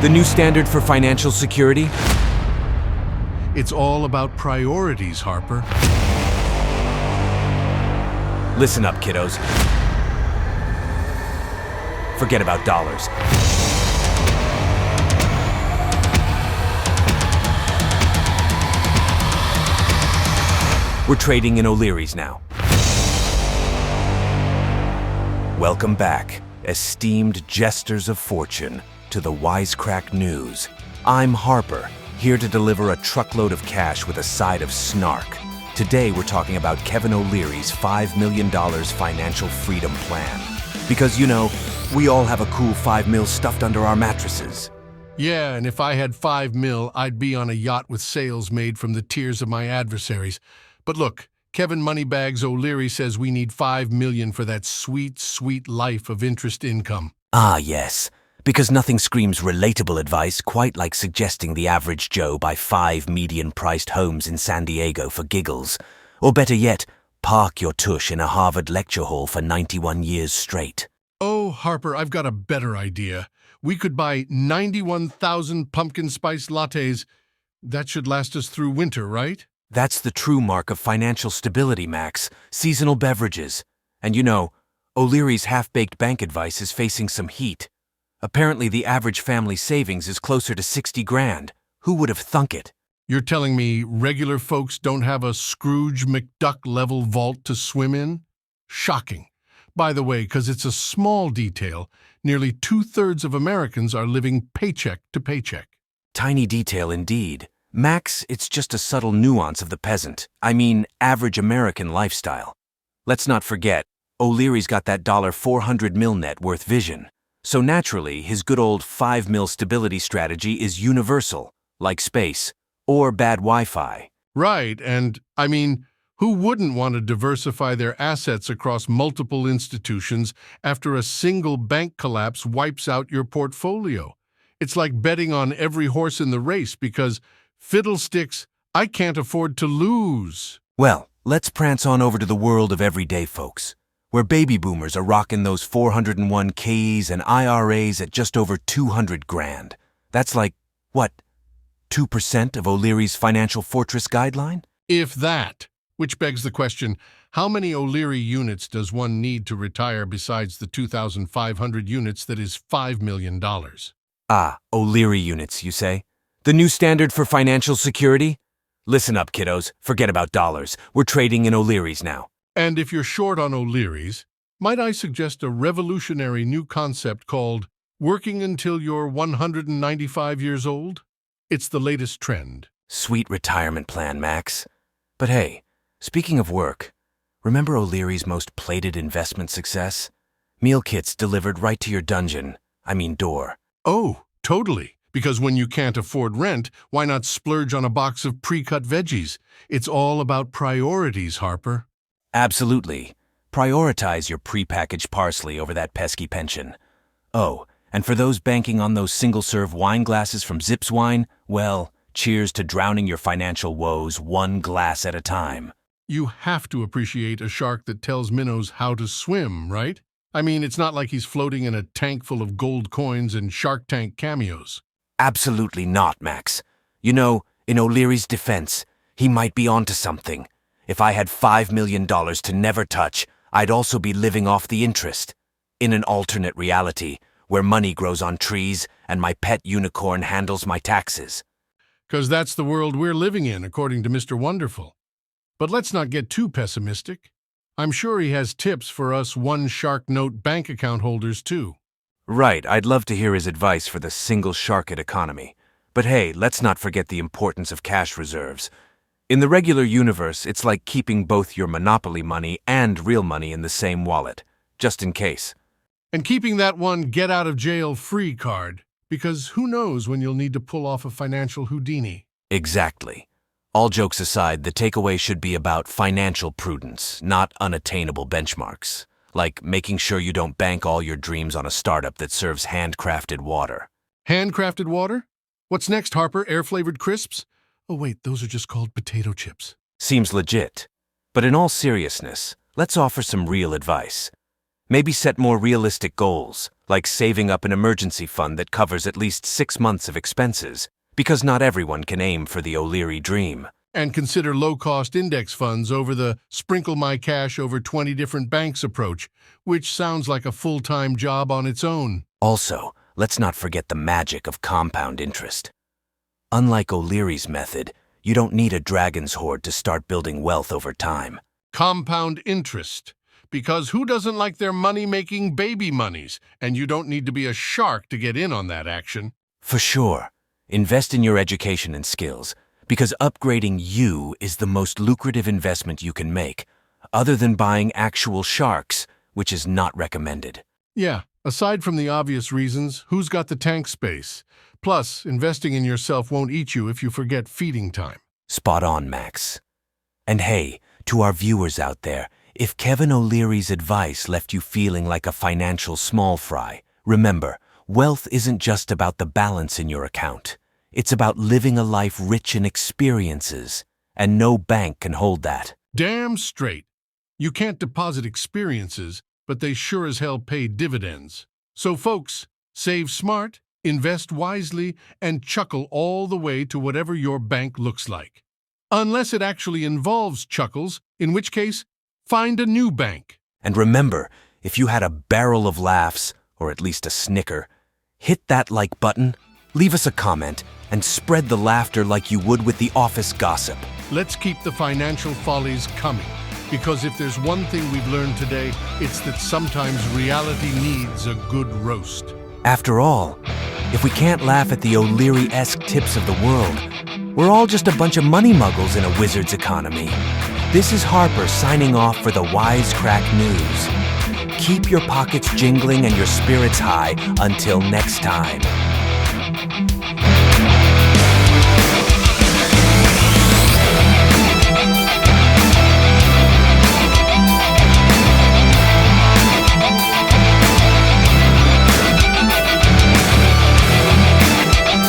The new standard for financial security? It's all about priorities, Harper. Listen up, kiddos. Forget about dollars. We're trading in O'Leary's now. Welcome back, esteemed jesters of fortune, to the Wisecrack News. I'm Harper, here to deliver a truckload of cash with a side of snark. Today we're talking about KevinOLeary's $5 million financial freedom plan. Because, you know, we all have a cool $5 million stuffed under our mattresses. Yeah, and if I had $5 million, I'd be on a yacht with sails made from the tears of my adversaries. But look, Kevin Moneybags O'Leary says we need $5 million for that sweet, sweet life of interest income. Ah, yes. Because nothing screams relatable advice quite like suggesting the average Joe buy 5 median-priced homes in San Diego for giggles. Or better yet, park your tush in a Harvard lecture hall for 91 years straight. Oh, Harper, I've got a better idea. We could buy 91,000 pumpkin spice lattes. That should last us through winter, right? That's the true mark of financial stability, Max. Seasonal beverages. And you know, O'Leary's half-baked bank advice is facing some heat. Apparently the average family savings is closer to 60 grand. Who would have thunk it? You're telling me regular folks don't have a Scrooge McDuck-level vault to swim in? Shocking. By the way, because it's a small detail, nearly 2/3 of Americans are living paycheck to paycheck. Tiny detail indeed. Max, it's just a subtle nuance of the peasant. I mean, average American lifestyle. Let's not forget, O'Leary's got that $400 million net worth vision. So naturally, his good old $5 million stability strategy is universal, like space, or bad Wi-Fi. Right, and, I mean, who wouldn't want to diversify their assets across multiple institutions after a single bank collapse wipes out your portfolio? It's like betting on every horse in the race because, fiddlesticks, I can't afford to lose. Well, let's prance on over to the world of everyday folks, where baby boomers are rocking those 401ks and IRAs at just over 200 grand. That's like, what, 2% of O'Leary's Financial Fortress guideline? If that. Which begs the question, how many O'Leary units does one need to retire besides the 2,500 units that is $5 million? Ah, O'Leary units, you say? The new standard for financial security? Listen up, kiddos. Forget about dollars. We're trading in O'Leary's now. And if you're short on O'Leary's, might I suggest a revolutionary new concept called working until you're 195 years old? It's the latest trend. Sweet retirement plan, Max. But hey, speaking of work, remember O'Leary's most plated investment success? Meal kits delivered right to your door. Oh, totally. Because when you can't afford rent, why not splurge on a box of pre-cut veggies? It's all about priorities, Harper. Absolutely. Prioritize your prepackaged parsley over that pesky pension. Oh, and for those banking on those single-serve wine glasses from Zips Wine, well, cheers to drowning your financial woes one glass at a time. You have to appreciate a shark that tells minnows how to swim, right? I mean, it's not like he's floating in a tank full of gold coins and Shark Tank cameos. Absolutely not, Max. You know, in O'Leary's defense, he might be onto something. If I had $5 million to never touch, I'd also be living off the interest. In an alternate reality, where money grows on trees and my pet unicorn handles my taxes. 'Cause that's the world we're living in, according to Mr. Wonderful. But let's not get too pessimistic. I'm sure he has tips for us one Shark Note bank account holders, too. Right, I'd love to hear his advice for the single-sharked economy. But hey, let's not forget the importance of cash reserves. In the regular universe, it's like keeping both your Monopoly money and real money in the same wallet, just in case. And keeping that one get-out-of-jail-free card, because who knows when you'll need to pull off a financial Houdini. Exactly. All jokes aside, the takeaway should be about financial prudence, not unattainable benchmarks, like making sure you don't bank all your dreams on a startup that serves handcrafted water. Handcrafted water? What's next, Harper? Air-flavored crisps? Oh wait, those are just called potato chips. Seems legit. But in all seriousness, let's offer some real advice. Maybe set more realistic goals, like saving up an emergency fund that covers at least 6 months of expenses, because not everyone can aim for the O'Leary dream. And consider low-cost index funds over the sprinkle my cash over 20 different banks approach, which sounds like a full-time job on its own. Also, let's not forget the magic of compound interest. Unlike O'Leary's method, you don't need a dragon's hoard to start building wealth over time. Compound interest. Because who doesn't like their money making baby monies? And you don't need to be a shark to get in on that action. For sure. Invest in your education and skills, because upgrading you is the most lucrative investment you can make, other than buying actual sharks, which is not recommended. Yeah, aside from the obvious reasons, who's got the tank space? Plus, investing in yourself won't eat you if you forget feeding time. Spot on, Max. And hey, to our viewers out there, if KevinOLeary's advice left you feeling like a financial small fry, remember, wealth isn't just about the balance in your account. It's about living a life rich in experiences, and no bank can hold that. Damn straight. You can't deposit experiences, but they sure as hell pay dividends. So folks, save smart, invest wisely, and chuckle all the way to whatever your bank looks like. Unless it actually involves chuckles, in which case, find a new bank. And remember, if you had a barrel of laughs, or at least a snicker, hit that like button, leave us a comment, and spread the laughter like you would with the office gossip. Let's keep the financial follies coming, because if there's one thing we've learned today, it's that sometimes reality needs a good roast. After all, if we can't laugh at the O'Leary-esque tips of the world, we're all just a bunch of money muggles in a wizard's economy. This is Harper signing off for the Wisecrack News. Keep your pockets jingling and your spirits high until next time.